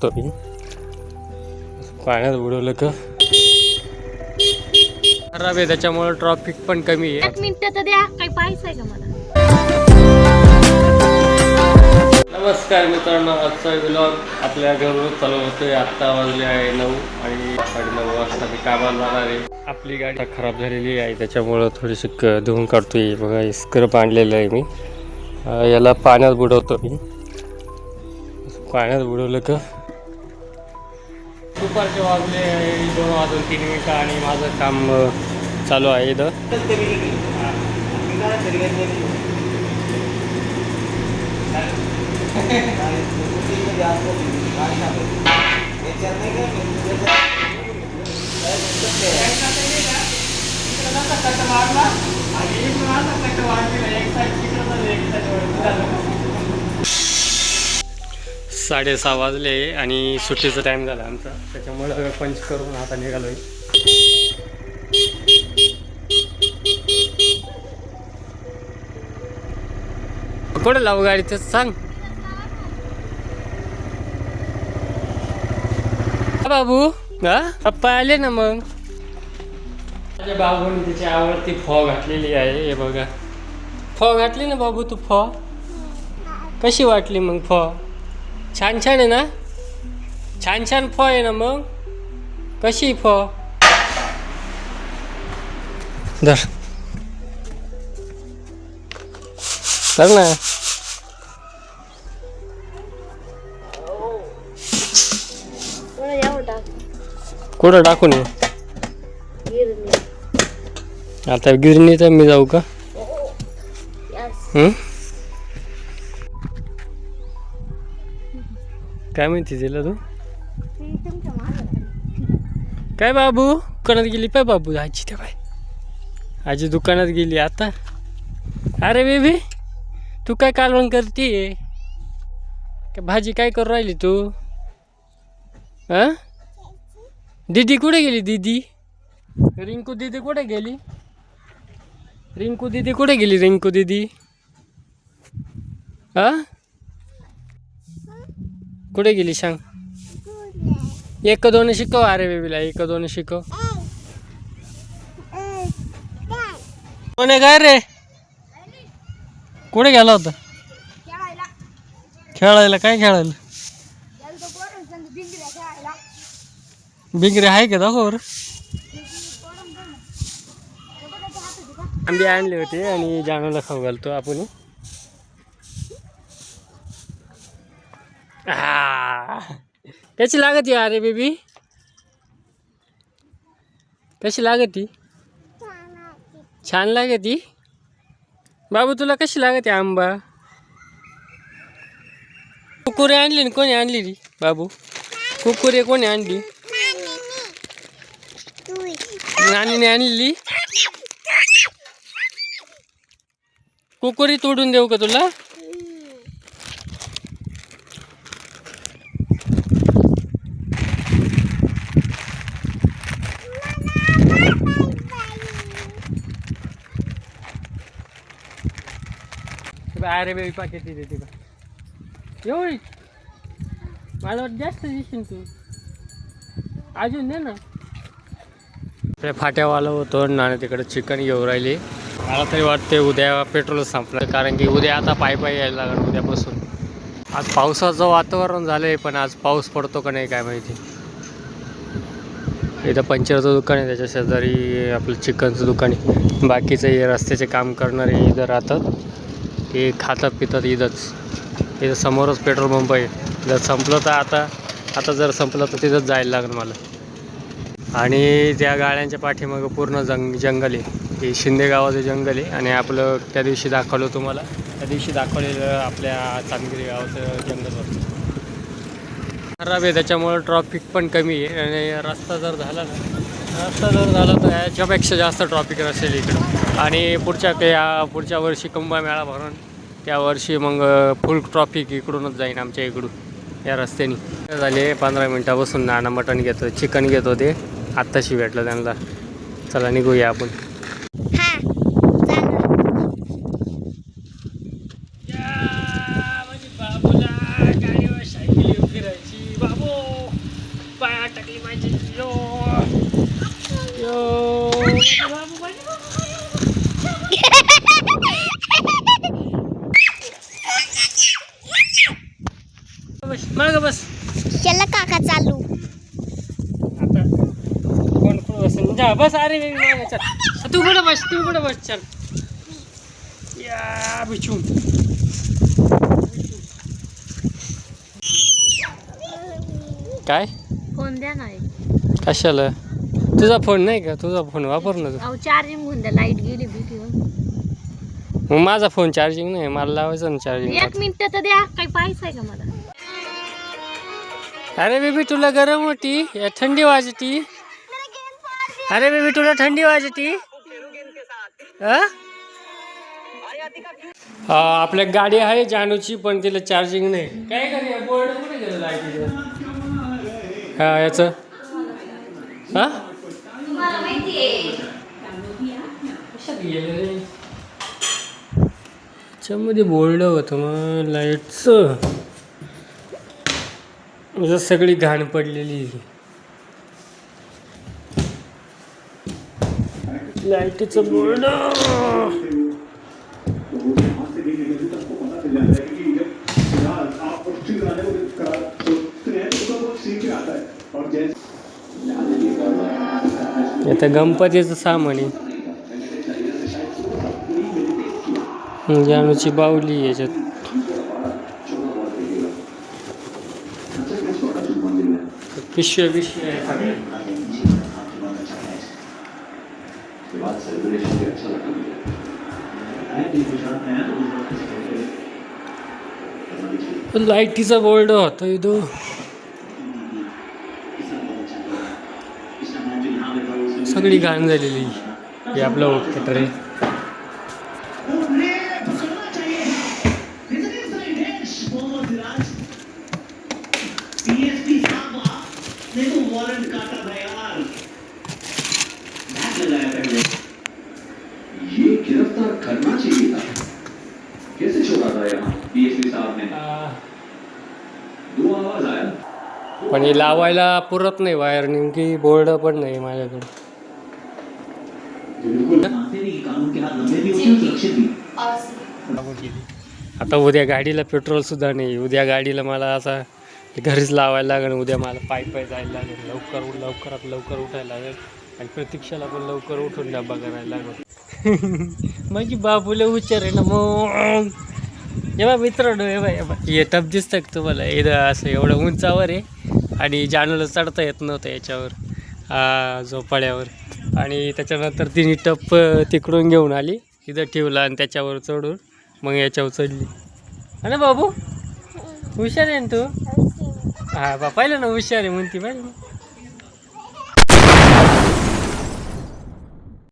बुडवतो मी. पाण्यात बुडवलं का खराब आहे, त्याच्यामुळे ट्रॅफिक पण कमी आहे. 1 मिनिट तर द्या, काही पाहायचं आहे का मला? नमस्कार मित्रांनो, आजचा व्लॉग आपल्या घरून चालू होतोय. आत्ता वाजले आहे 9 आणि 9:30 वाजता मी कामाला जाणार आहे. आपली गाडी खराब झालेली आहे, त्याच्यामुळं थोडीशी धुवून काढतोय. बघा स्क्रब आणलेलं आहे मी. याला पाण्यात बुडवतो मी. पाण्यात बुडवलं का दुपारचे वाजले 2:03 आणि माझं काम चालू आहे इथं. साडेसहा वाजले आणि सुट्टीचा टाइम झाला आमचा, त्याच्यामुळे पंच करून आता निघालोय. कुठं लावू गाडी ते सांग बाबू. हा पप्पा आले ना. मग माझ्या बाबूने त्याची आवडती फॉ घातलेली आहे. हे बघा, फॉ घातली ना बाबू तू. फॉ कशी वाटली मग? फॉ छान छान आहे ना? छान छान फॉ आहे ना? मग कशी फॉ? धर धर ना. कुठं टाकून ये आता? गिरणी तर मी जाऊ का? काय म्हणते तिला तू? काय बाबू दुकानात गेली पाय बाबू. आजी त्या बाय, आजी दुकानात गेली आता. अरे बेबी, तू काय कालवण करते? भाजी काय करू राहिली तू? हा, दीदी कुठे गेली? दीदी रिंकू दीदी कुठे गेली? रिंकू दीदी कुठे गेली? रिंकू दीदी हा कुठे गेली सांग? 1 2 शिकव. अरे बेबीला 1 2 शिकव. कोणी काय रे? कुठे गेला होता? खेळायला. काय खेळायला? बिंगरे आहे का? दाखव. आंबे आणले होते आणि जानूला खाऊ घालतो आपण. कशी लागत? अरे बेबी कशी लागत? छान लागत बाबू. तुला कशी लागत आंबा? कुकुरे आणली ना? कोणी आणली री बाबू? कुकुरे कोणी आणली? नानीने आणलेली. कुकुरी तोडून देऊ का तुला? अरे बेबी पाकिट देते का एवढी? मला वाटतं जास्त दिसेल तू. अजून दे ना. आपल्या फाट्यावाला होतो आणि तिकडे चिकन घेऊन राहिली. मला तरी वाटते उद्या पेट्रोल संपलं, कारण की उद्या आता पायी यायला लागणार उद्यापासून. आज पावसाचं वातावरण झालं आहे, पण आज पाऊस पडतो का नाही काय माहिती. इथं पंक्चरचं दुकान आहे, त्याच्या शेजारी आपलं चिकनचं दुकान आहे. बाकीचं हे रस्त्याचे काम करणारे इथं राहतात, ते खातात पितात इथंच. इथं समोरच पेट्रोल पंप आहे. जर संपलं तर आता जर संपलं तर तिथंच जायला लागणार मला. आणि त्या गाड्यांच्या पाठीमागं पूर्ण जंगल आहे. हे शिंदे गावाचं जंगल आहे. आणि आपलं त्या दिवशी दाखवलं तुम्हाला, त्या दिवशी दाखवलेलं आपल्या चांदगिरी गावाचं जंगल होतं. खराब आहे, त्याच्यामुळं ट्रॉफिक पण कमी आहे. आणि रस्ता जर झाला तर याच्यापेक्षा जास्त ट्रॉफिक असेल इकडं. आणि पुढच्या वर्षी कुंभमेळा भरून त्या वर्षी मग फुल ट्रॉफिक इकडूनच जाईन आमच्या इकडून या रस्त्याने. झाले 15 मिनटापासून नाना मटण घेतो, चिकन घेतो. ते आत्ताशी भेटलं त्यांना. चला निघूया आपण. बाबूला गाडीवर सायकली फिरायची. बाबू पाय अटकली माझी. यो यो बस माग बस. चला काका चालू. आता कोण कोण बस जा बस. अरे चल तू कुठं बस. तू कुठं बस. चल या बिचू. काय फोन द्या ना. कशाला? तुझा फोन नाही का? तुझा फोन वापर ना तू. अहो चार्जिंग होऊन द्या. लाईट गेली भीती. मग माझा फोन चार्जिंग नाही. मला लावायचं ना चार्जिंग. 1 मिनिट तर द्या. काही पाहिजे का मला? अरे बेबी तुला गरम होती या थंडी वाजती. अरे बेबी तुला थंडी वाजती. आपल्या गाडी आहे जानूची पण तिला चार्जिंग नाही. काय करूया? बोर्ड कुठे गेलं लाईटीचं? हा याचं हा मध्ये बोर्ड होतं मग लाईटचं. सगळी घाण पडलेली लाईटीचं बोर्ड. आता गणपतीचं सामान आहे. जानूची बाहुली याच्यात. पिशव्या आहे. लाईटीचा बोर्ड होता इथं. सगळी घाण झालेली. हे आपलं ओकेटर आहे. ये गिरफ्तार करना चाहिए था. कैसे छोड़ा था यहाँ डीएसपी साहब ने? दो आवाज आया. पण हे लावायला पुरत नाही वायर. नेमकी बोर्ड पण नाही माझ्याकडे. आता उद्या गाडीला पेट्रोल सुद्धा नाही. उद्या गाडीला मला असा घरीच लावायला लागेल. उद्या मला पायी पायी जायला लागेल. लवकरात लवकर उठायला लागेल. आणि प्रतीक्षाला पण लवकर उठून डबा करायला लागेल. माझी बाबूला विचार आहे ना मग. जेव्हा मित्रांनो हे टप दिसतं का तुम्हाला? इथं असं एवढं उंचावर आहे आणि जानूला चढता येत नव्हतं याच्यावर झोपाळ्यावर. आणि त्याच्यानंतर तिने टप तिकडून घेऊन आली इथं ठेवला आणि त्याच्यावर चढून मग याच्यावर चढली. ना बाबू हुशार आहे ना तू? हा बा पाहिलं ना हुशार आहे म्हणती पाहिजे.